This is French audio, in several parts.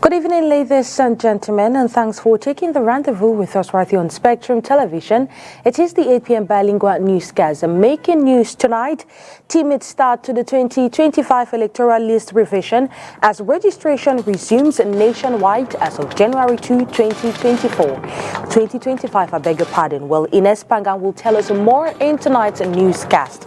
Good evening, ladies and gentlemen, and thanks for taking the rendezvous with us right here on Spectrum Television. It is the 8 p.m. bilingual newscast. Making news tonight, timid start to the 2025 electoral list revision as registration resumes nationwide as of January 2, 2024. 2025, I beg your pardon. Well, Ines Pangan will tell us more in tonight's newscast.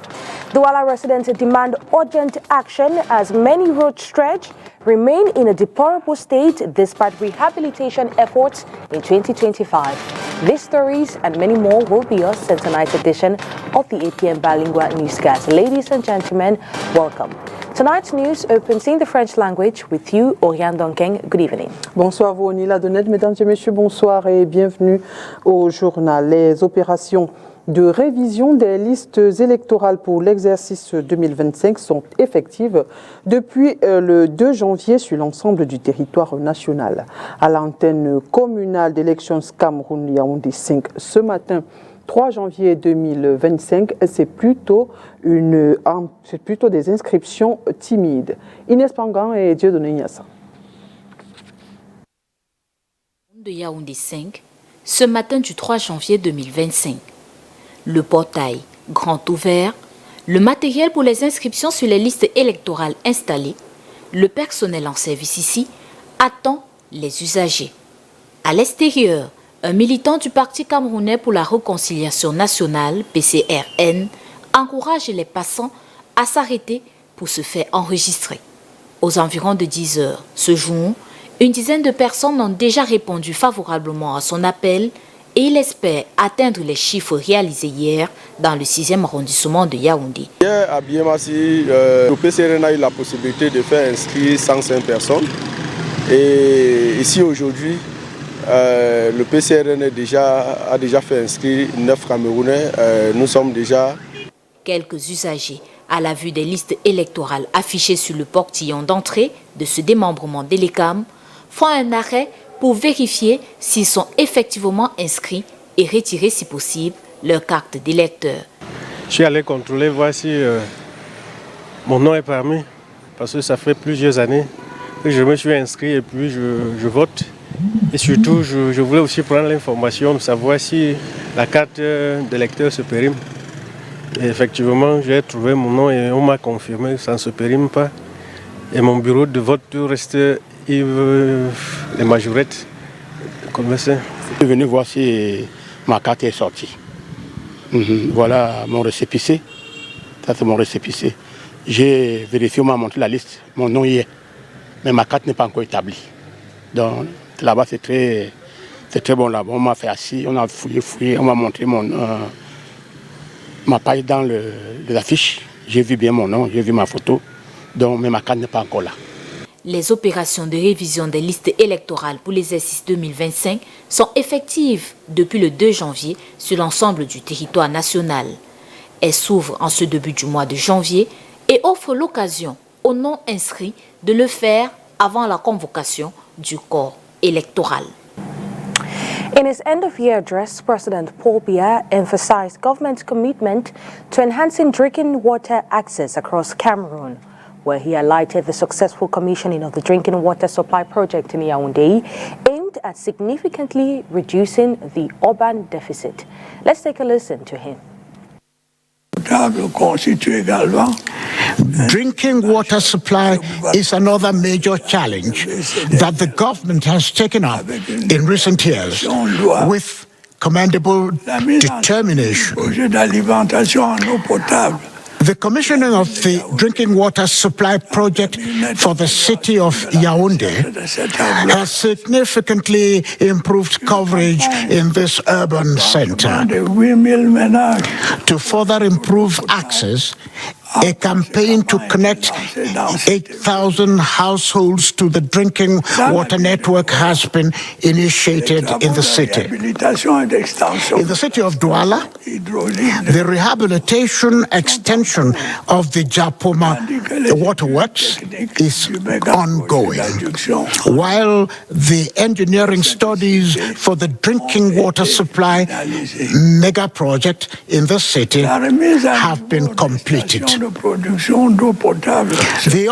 Douala residents demand urgent action as many road stretch remain in a deplorable state despite rehabilitation efforts in 2025. These stories and many more will be yours in tonight's edition of the 8 p.m. bilingual newscast. Ladies and gentlemen, welcome. Tonight's news opens in the French language with you, Oriane Donkeng. Good evening. Bonsoir, vous, Nila Donnet. Mesdames et messieurs, bonsoir et bienvenue au journal. Les opérations de révision des listes électorales pour l'exercice 2025 sont effectives depuis le 2 janvier sur l'ensemble du territoire national. À l'antenne communale d'élections Cameroun Yaoundé 5 ce matin, 3 janvier 2025, c'est plutôt des inscriptions timides. Inès Pangan et Dieudonné Niassa. De Yaoundé 5, ce matin du 3 janvier 2025. Le portail grand ouvert, le matériel pour les inscriptions sur les listes électorales installées, le personnel en service ici attend les usagers. À l'extérieur, un militant du Parti camerounais pour la réconciliation nationale, PCRN, encourage les passants à s'arrêter pour se faire enregistrer. Aux environs de 10 heures ce jour, une dizaine de personnes ont déjà répondu favorablement à son appel et il espère atteindre les chiffres réalisés hier dans le 6e arrondissement de Yaoundé. Hier à Biémassi, le PCRN a eu la possibilité de faire inscrire 105 personnes. Et ici aujourd'hui, le PCRN a déjà fait inscrire 9 Camerounais. Nous sommes déjà... Quelques usagers, à la vue des listes électorales affichées sur le portillon d'entrée de ce démembrement d'Elecam, font un arrêt pour vérifier s'ils sont effectivement inscrits et retirer si possible leur carte d'électeur. Je suis allé contrôler, voir si mon nom est parmi, parce que ça fait plusieurs années que je me suis inscrit et puis je vote. Et surtout, je voulais aussi prendre l'information de savoir si la carte d'électeur se périme. Et effectivement, j'ai trouvé mon nom et on m'a confirmé que ça ne se périme pas. Et mon bureau de vote reste les majorettes. Comme ça. Je suis venu voir si ma carte est sortie. Voilà mon récépissé. Ça, c'est mon récépissé. J'ai vérifié, on m'a montré la liste. Mon nom y est. Mais ma carte n'est pas encore établie. Donc là-bas, c'est très bon là-bas. On m'a fait assis, on a fouillé, on m'a montré ma page dans les affiches. J'ai vu bien mon nom, j'ai vu ma photo. Donc, mais ma carte n'est pas encore là. Les opérations de révision des listes électorales pour l'exercice 2025 sont effectives depuis le 2 janvier sur l'ensemble du territoire national. Elles s'ouvrent en ce début du mois de janvier et offrent l'occasion aux non-inscrits de le faire avant la convocation du corps électoral. In his end-of-year address, President Paul Biya emphasized government's commitment to enhancing drinking water access across Cameroon, where he highlighted the successful commissioning of the drinking water supply project in Yaoundé, aimed at significantly reducing the urban deficit. Let's take a listen to him. Drinking water supply is another major challenge that the government has taken up in recent years with commendable determination. The commissioning of the drinking water supply project for the city of Yaoundé has significantly improved coverage in this urban center. To further improve access, a campaign to connect 8,000 households to the drinking water network has been initiated in the city. In the city of Douala, the rehabilitation extension of the Japoma waterworks is ongoing, while the engineering studies for the drinking water supply mega project in the city have been completed. The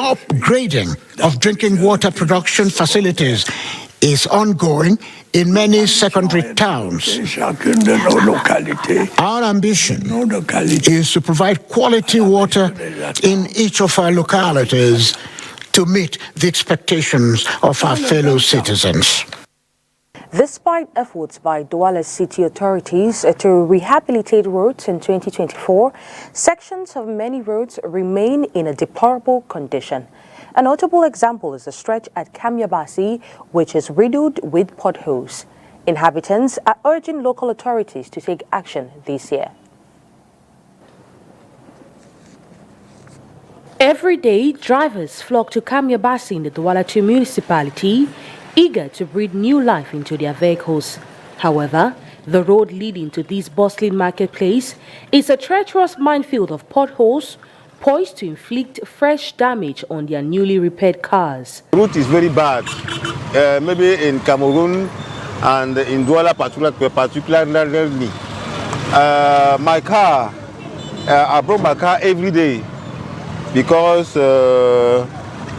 upgrading of drinking water production facilities is ongoing in many secondary towns. Our ambition is to provide quality water in each of our localities to meet the expectations of our fellow citizens. Despite efforts by Douala city authorities to rehabilitate roads in 2024, sections of many roads remain in a deplorable condition. A notable example is the stretch at Kamyabasi, which is riddled with potholes. Inhabitants are urging local authorities to take action this year. Every day, drivers flock to Kamyabasi in the Douala II municipality, eager to breathe new life into their vehicles. However, the road leading to this bustling marketplace is a treacherous minefield of potholes poised to inflict fresh damage on their newly repaired cars. The route is very bad, maybe in Cameroon and in Douala particularly. My car, I brought my car every day because of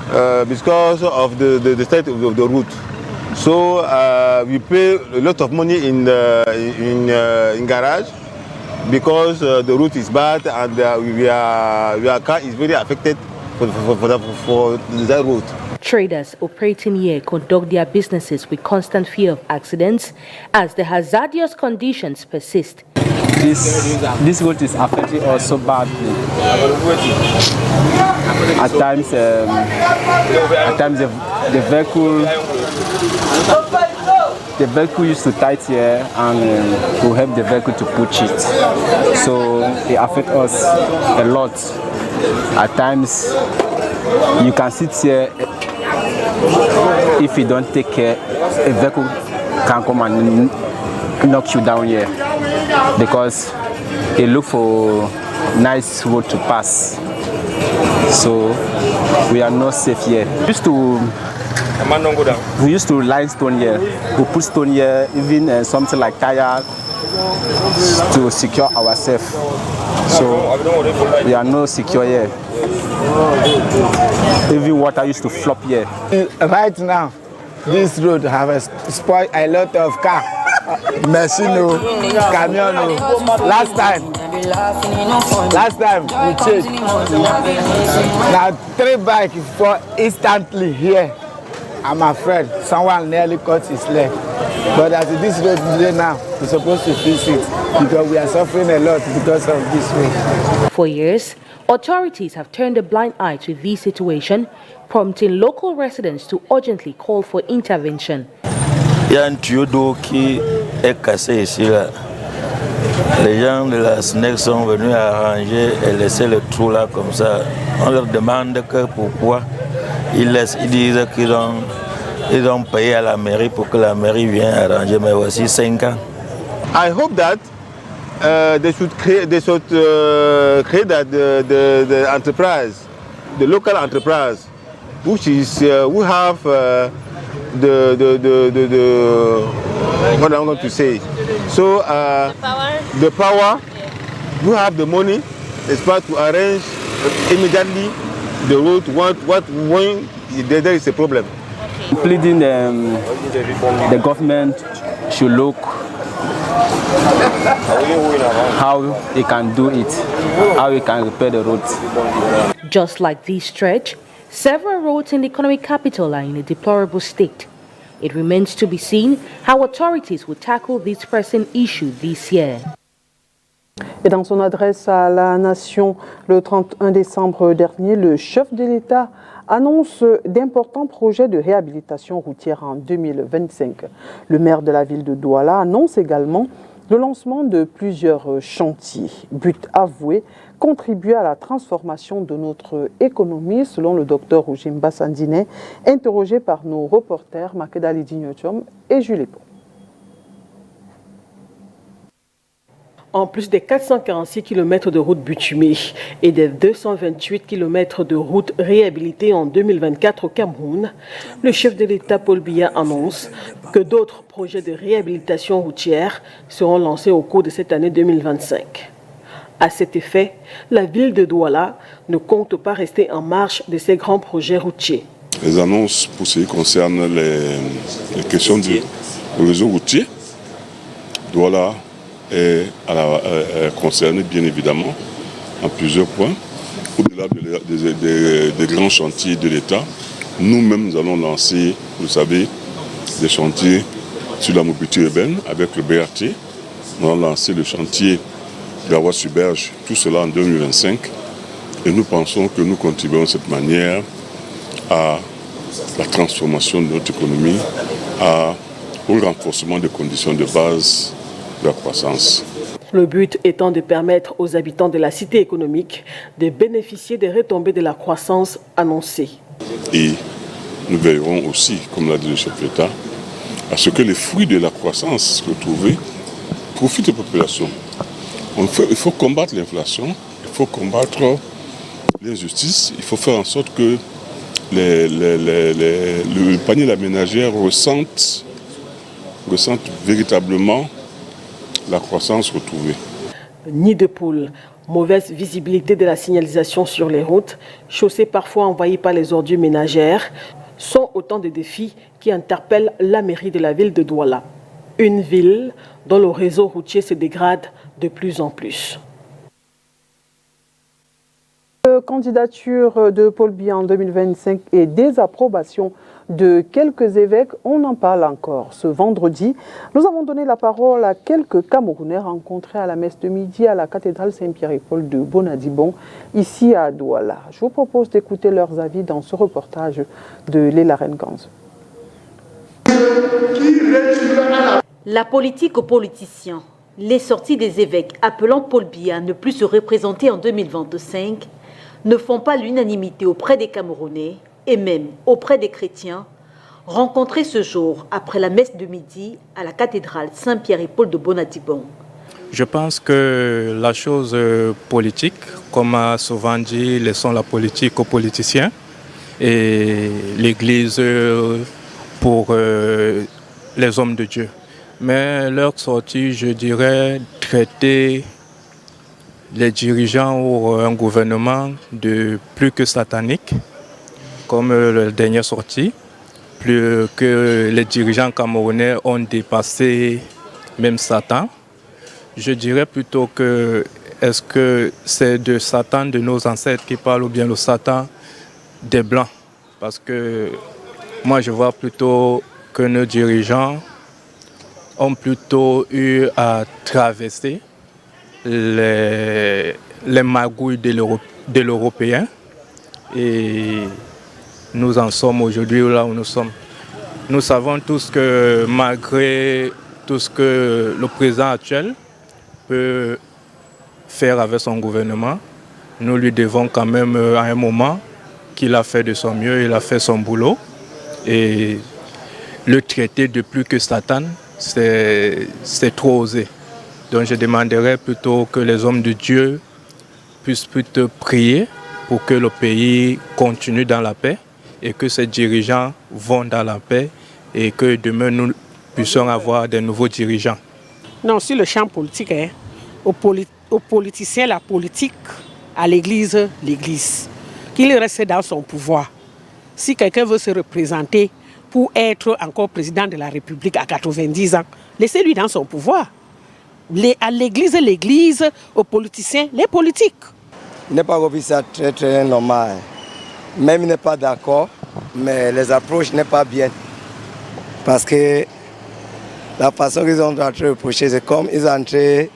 the state of the route. So we pay a lot of money in garage because the route is bad and our car is very affected for that route. Traders operating here conduct their businesses with constant fear of accidents as the hazardous conditions persist. This road is affecting us so badly. At times the vehicle used to tight here and we help the vehicle to push it. So it affects us a lot. At times you can sit here, if you don't take care, a vehicle can come and knock you down here because they look for nice road to pass. So we are not safe here. We used to line stone here. We put stone here, even something like tire to secure ourselves. So we are not secure here. Even water used to flop here. Right now, this road have spoiled a lot of car. Machine, camion. Last time we changed. Now 3 bikes for instantly here. I'm afraid someone nearly cut his leg. But as this road today now, we're supposed to fix it because we are suffering a lot because of this road. For years, authorities have turned a blind eye to this situation, prompting local residents to urgently call for intervention. Il y a un tuyau d'eau qui est cassé ici là. Les gens de la SNEC sont venus arranger et laisser le trou là comme ça. On leur demande que pourquoi ils disent qu'ils ont payé à la mairie pour que la mairie vienne arranger, mais voici 5 ans. I hope that they should create the enterprise, the local enterprise, which is we have what I'm going to say. So the power, you have the money, it's part to arrange immediately the road. When there is a problem. Pleading the government should look how it can do it, how it can repair the roads. Just like this stretch, several roads in the economic capital are in a deplorable state. It remains to be seen how authorities will tackle this pressing issue this year. Et dans son adresse à la nation le 31 décembre dernier, le chef de l'État annonce d'importants projets de réhabilitation routière en 2025. Le maire de la ville de Douala annonce également le lancement de plusieurs chantiers. But avoué, contribuer à la transformation de notre économie, selon le docteur Oujimba Sandine, interrogé par nos reporters Makedali Dignotium et Julie Pau. En plus des 446 km de routes bitumées et des 228 km de routes réhabilitées en 2024 au Cameroun, le chef de l'État Paul Biya annonce que d'autres projets de réhabilitation routière seront lancés au cours de cette année 2025. À cet effet, la ville de Douala ne compte pas rester en marge de ces grands projets routiers. Les annonces pour ce qui concerne les questions du réseau routier, Douala est concerné bien évidemment en plusieurs points. Au-delà des grands chantiers de l'État, nous-mêmes nous allons lancer, vous le savez, des chantiers sur la mobilité urbaine avec le BRT. Nous allons lancer le chantier de la voie Suberge, tout cela en 2025. Et nous pensons que nous contribuons de cette manière à la transformation de notre économie, au renforcement des conditions de base de la croissance. Le but étant de permettre aux habitants de la cité économique de bénéficier des retombées de la croissance annoncée. Et nous veillerons aussi, comme l'a dit le chef d'État, à ce que les fruits de la croissance retrouvés profitent aux populations. Il faut combattre l'inflation, il faut combattre l'injustice, il faut faire en sorte que le panier de la ménagère ressente véritablement la croissance retrouvée. Nid de poule, mauvaise visibilité de la signalisation sur les routes, chaussées parfois envahies par les ordures ménagères, sont autant de défis qui interpellent la mairie de la ville de Douala. Une ville dont le réseau routier se dégrade de plus en plus. Candidature de Paul Biya en 2025 et désapprobation de quelques évêques, on en parle encore. Ce vendredi, nous avons donné la parole à quelques Camerounais rencontrés à la messe de midi à la cathédrale Saint-Pierre-et-Paul de Bonadibon, ici à Douala. Je vous propose d'écouter leurs avis dans ce reportage de Léla Renganz. La politique aux politiciens, les sorties des évêques appelant Paul Biya à ne plus se représenter en 2025 ne font pas l'unanimité auprès des Camerounais et même auprès des chrétiens, rencontrés ce jour après la messe de midi à la cathédrale Saint-Pierre-et-Paul de Bonadibon. Je pense que la chose politique, comme a souvent dit, laissons la politique aux politiciens et l'Église pour les hommes de Dieu. Mais leur sortie, je dirais, traiter les dirigeants ou un gouvernement de plus que satanique, comme la dernière sortie, plus que les dirigeants camerounais ont dépassé même Satan. Je dirais plutôt que est-ce que c'est de Satan de nos ancêtres qui parle ou bien le Satan des Blancs? Parce que moi je vois plutôt que nos dirigeants ont plutôt eu à traverser les magouilles de l'Européen et nous en sommes aujourd'hui là où nous sommes. Nous savons tous que malgré tout ce que le président actuel peut faire avec son gouvernement, nous lui devons quand même à un moment qu'il a fait de son mieux, il a fait son boulot et le traiter de plus que Satan, c'est trop osé. Donc je demanderais plutôt que les hommes de Dieu puissent plutôt prier pour que le pays continue dans la paix et que ces dirigeants vont dans la paix et que demain nous puissions avoir des nouveaux dirigeants. Non, sur le champ politique, aux politiciens, la politique, à l'Église, l'Église. Qu'il reste dans son pouvoir. Si quelqu'un veut se représenter pour être encore président de la République à 90 ans, laissez-lui dans son pouvoir. À l'Église, l'Église, aux politiciens, les politiques. Il n'est pas vu ça très très normal. Même il n'est pas d'accord, mais les approches n'est pas bien. Parce que la façon qu'ils ont entré reprocher, c'est comme ils ont entré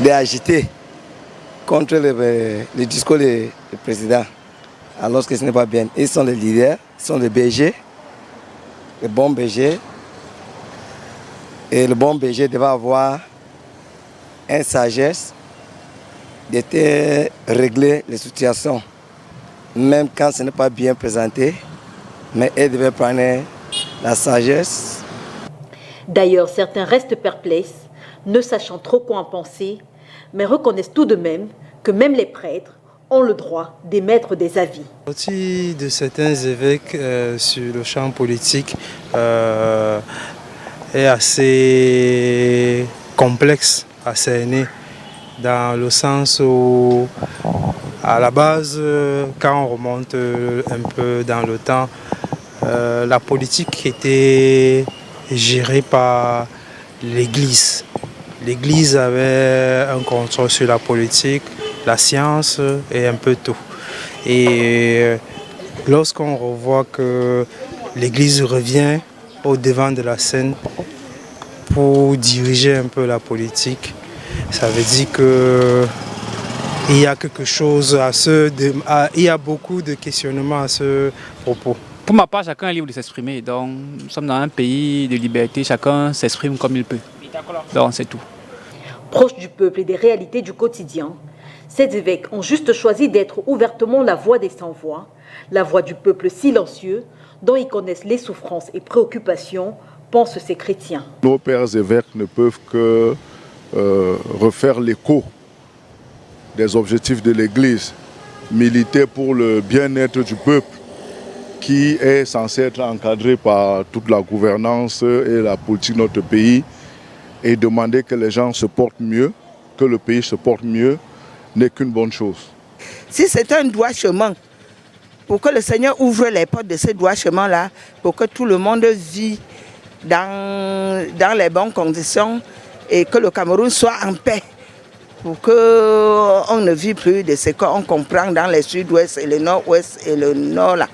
d'agiter contre le discours du président. Alors que ce n'est pas bien. Ils sont les leaders, ils sont les bergers, les bons bergers. Et le bon berger devait avoir une sagesse de régler les situations, même quand ce n'est pas bien présenté, mais elle devait prendre la sagesse. D'ailleurs, certains restent perplexes, ne sachant trop quoi en penser, mais reconnaissent tout de même que même les prêtres ont le droit d'émettre des avis. La sortie de certains évêques sur le champ politique est assez complexe à cerner, dans le sens où, à la base, quand on remonte un peu dans le temps, la politique était gérée par l'Église. L'Église avait un contrôle sur la politique, la science et un peu tout. Et lorsqu'on revoit que l'Église revient au devant de la scène pour diriger un peu la politique, ça veut dire qu'il y a quelque chose il y a beaucoup de questionnements à ce propos. Pour ma part, chacun est libre de s'exprimer. Donc, nous sommes dans un pays de liberté, chacun s'exprime comme il peut. Donc, c'est tout. Proches du peuple et des réalités du quotidien, ces évêques ont juste choisi d'être ouvertement la voix des sans-voix, la voix du peuple silencieux, dont ils connaissent les souffrances et préoccupations, pensent ces chrétiens. Nos pères évêques ne peuvent que refaire l'écho des objectifs de l'Église, militer pour le bien-être du peuple, qui est censé être encadré par toute la gouvernance et la politique de notre pays, et demander que les gens se portent mieux, que le pays se porte mieux, n'est qu'une bonne chose. Si c'est un droit chemin, pour que le Seigneur ouvre les portes de ce droit chemin-là, pour que tout le monde vit dans les bonnes conditions et que le Cameroun soit en paix, pour qu'on ne vit plus de ce qu'on comprend dans les sud-ouest et le nord-ouest et le nord là,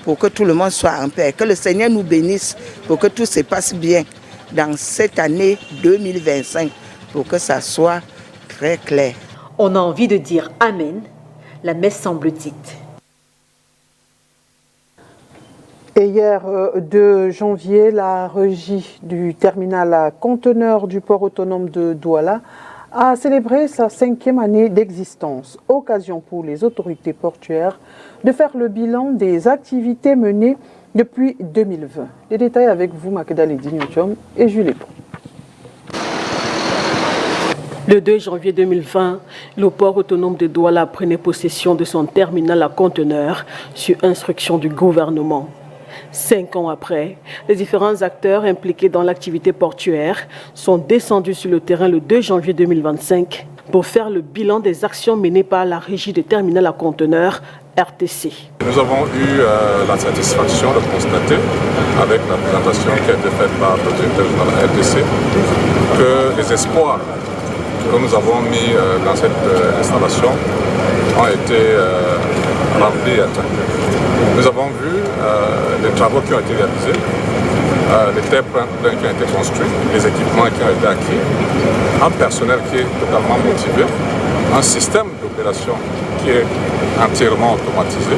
pour que tout le monde soit en paix, que le Seigneur nous bénisse, pour que tout se passe bien dans cette année 2025, pour que ça soit très clair. On a envie de dire Amen, la messe semble dite. Et hier, 2 janvier, la régie du terminal à conteneurs du port autonome de Douala a célébré sa 5e année d'existence. Occasion pour les autorités portuaires de faire le bilan des activités menées depuis 2020. Les détails avec vous, Makeda Ledinyotium et Julie Pau. Le 2 janvier 2020, le port autonome de Douala prenait possession de son terminal à conteneurs sur instruction du gouvernement. 5 ans après, les différents acteurs impliqués dans l'activité portuaire sont descendus sur le terrain le 2 janvier 2025 pour faire le bilan des actions menées par la régie des terminals à conteneurs RTC. Nous avons eu la satisfaction de constater, avec la présentation qui a été faite par le directeur de la RTC, que les espoirs que nous avons mis dans cette installation ont été remplis et atteints. Nous avons vu les travaux qui ont été réalisés, les terres pleins qui ont été construits, les équipements qui ont été acquis, un personnel qui est totalement motivé, un système d'opération qui est entièrement automatisé.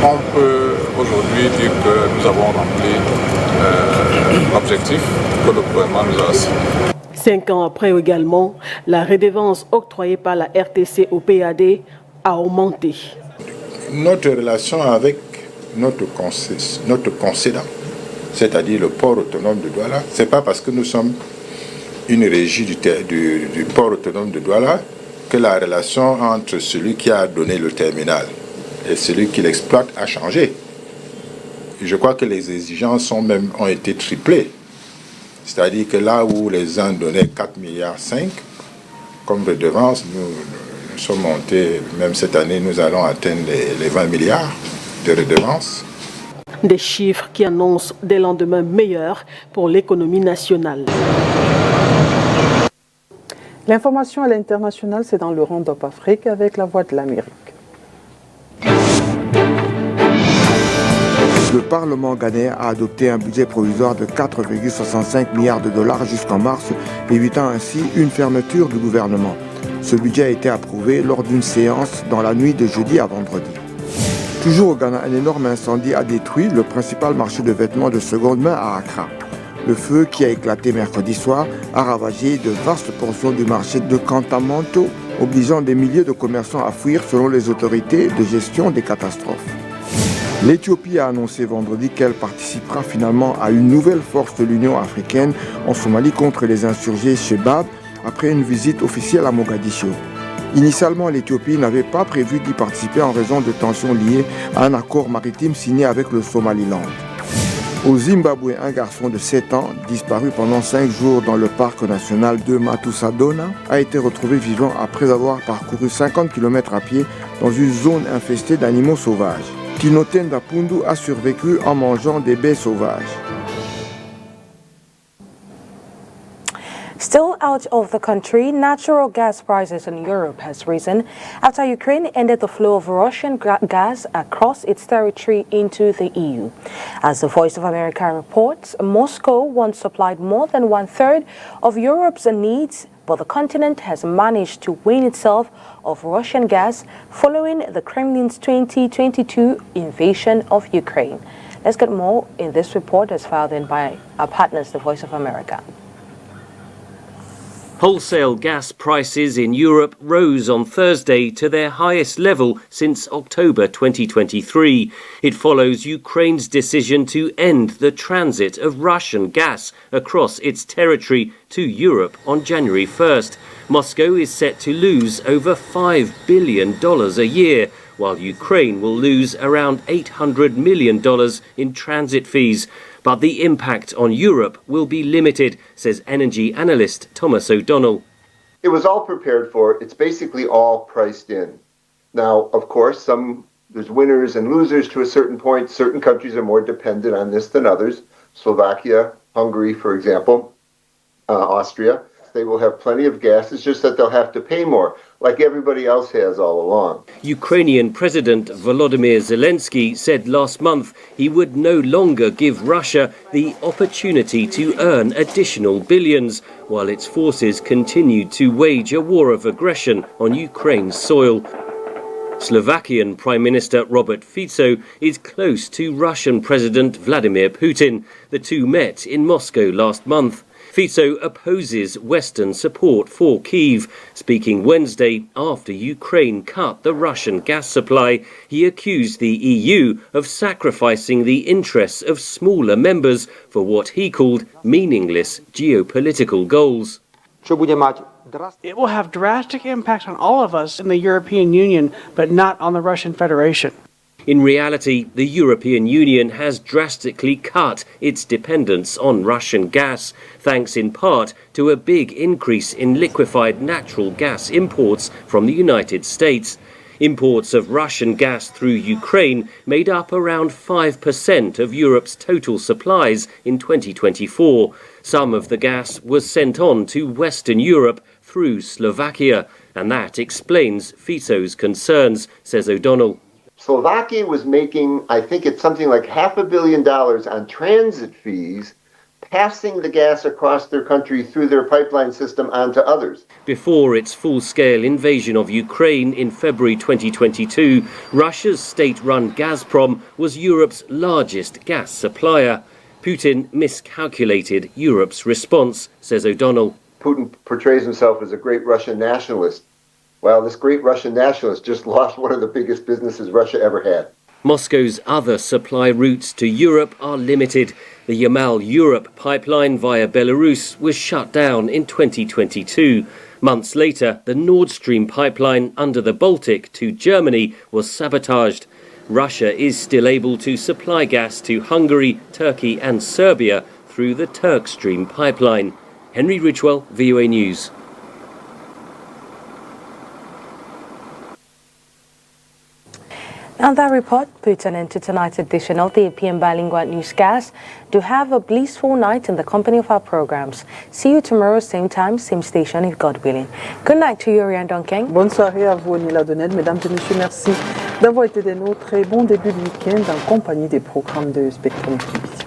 On peut aujourd'hui dire que nous avons rempli l'objectif que le gouvernement nous a assigné. 5 ans après également, la redevance octroyée par la RTC au PAD a augmenté. Notre relation avec notre concédant, c'est-à-dire le port autonome de Douala, ce n'est pas parce que nous sommes une régie du port autonome de Douala que la relation entre celui qui a donné le terminal et celui qui l'exploite a changé. Je crois que les exigences ont été triplées. C'est-à-dire que là où les uns donnaient 4,5 milliards comme redevance, nous sommes montés, même cette année, nous allons atteindre les 20 milliards de redevances. Des chiffres qui annoncent des lendemains meilleurs pour l'économie nationale. L'information à l'international, c'est dans le Round-up Afrique avec la Voix de l'Amérique. Le Parlement ghanéen a adopté un budget provisoire de 4,65 milliards de dollars jusqu'en mars, évitant ainsi une fermeture du gouvernement. Ce budget a été approuvé lors d'une séance dans la nuit de jeudi à vendredi. Toujours au Ghana, un énorme incendie a détruit le principal marché de vêtements de seconde main à Accra. Le feu qui a éclaté mercredi soir a ravagé de vastes portions du marché de Kantamanto, obligeant des milliers de commerçants à fuir selon les autorités de gestion des catastrophes. L'Éthiopie a annoncé vendredi qu'elle participera finalement à une nouvelle force de l'Union africaine en Somalie contre les insurgés Shebab après une visite officielle à Mogadiscio. Initialement, l'Éthiopie n'avait pas prévu d'y participer en raison de tensions liées à un accord maritime signé avec le Somaliland. Au Zimbabwe, un garçon de 7 ans, disparu pendant 5 jours dans le parc national de Matusadona, a été retrouvé vivant après avoir parcouru 50 km à pied dans une zone infestée d'animaux sauvages. Tinotenda Pundu a survécu en mangeant des baies sauvages. Still out of the country, natural gas prices in Europe has risen after Ukraine ended the flow of Russian gas across its territory into the EU. As the Voice of America reports, Moscow once supplied more than 1/3 of Europe's needs, but the continent has managed to wean itself of Russian gas following the Kremlin's 2022 invasion of Ukraine. Let's get more in this report as filed in by our partners, the Voice of America. Wholesale gas prices in Europe rose on Thursday to their highest level since October 2023. It follows Ukraine's decision to end the transit of Russian gas across its territory to Europe on January 1st. Moscow is set to lose over $5 billion a year, while Ukraine will lose around $800 million in transit fees. But the impact on Europe will be limited, says energy analyst Thomas O'Donnell. It was all prepared for. It's basically all priced in. Now, of course, there's winners and losers to a certain point. Certain countries are more dependent on this than others. Slovakia, Hungary, for example, Austria. They will have plenty of gas. It's just that they'll have to pay more, like everybody else has all along. Ukrainian President Volodymyr Zelensky said last month he would no longer give Russia the opportunity to earn additional billions, while its forces continued to wage a war of aggression on Ukraine's soil. Slovakian Prime Minister Robert Fico is close to Russian President Vladimir Putin. The two met in Moscow last month. Fico opposes Western support for Kyiv. Speaking Wednesday after Ukraine cut the Russian gas supply, he accused the EU of sacrificing the interests of smaller members for what he called meaningless geopolitical goals. It will have drastic impact on all of us in the European Union, but not on the Russian Federation. In reality, the European Union has drastically cut its dependence on Russian gas, thanks in part to a big increase in liquefied natural gas imports from the United States. Imports of Russian gas through Ukraine made up around 5% of Europe's total supplies in 2024. Some of the gas was sent on to Western Europe through Slovakia, and that explains Fico's concerns, says O'Donnell. Slovakia was making, I think it's something like $500 million on transit fees, passing the gas across their country through their pipeline system onto others. Before its full-scale invasion of Ukraine in February 2022, Russia's state-run Gazprom was Europe's largest gas supplier. Putin miscalculated Europe's response, says O'Donnell. Putin portrays himself as a great Russian nationalist. Well, this great Russian nationalist just lost one of the biggest businesses Russia ever had. Moscow's other supply routes to Europe are limited. The Yamal Europe pipeline via Belarus was shut down in 2022. Months later, the Nord Stream pipeline under the Baltic to Germany was sabotaged. Russia is still able to supply gas to Hungary, Turkey and Serbia through the Turkstream pipeline. Henry Ridgewell, VOA News. And that report puts an end to tonight's edition of the APM Bilingual Newscast. Do have a blissful night in the company of our programs. See you tomorrow, same time, same station, if God willing. Good night to you, Oriane Donkeng. Bonne soirée à vous, Nila Doned. Mesdames et messieurs, merci d'avoir été des nôtres et bon début de week-end en compagnie des programmes de Spectrum TV.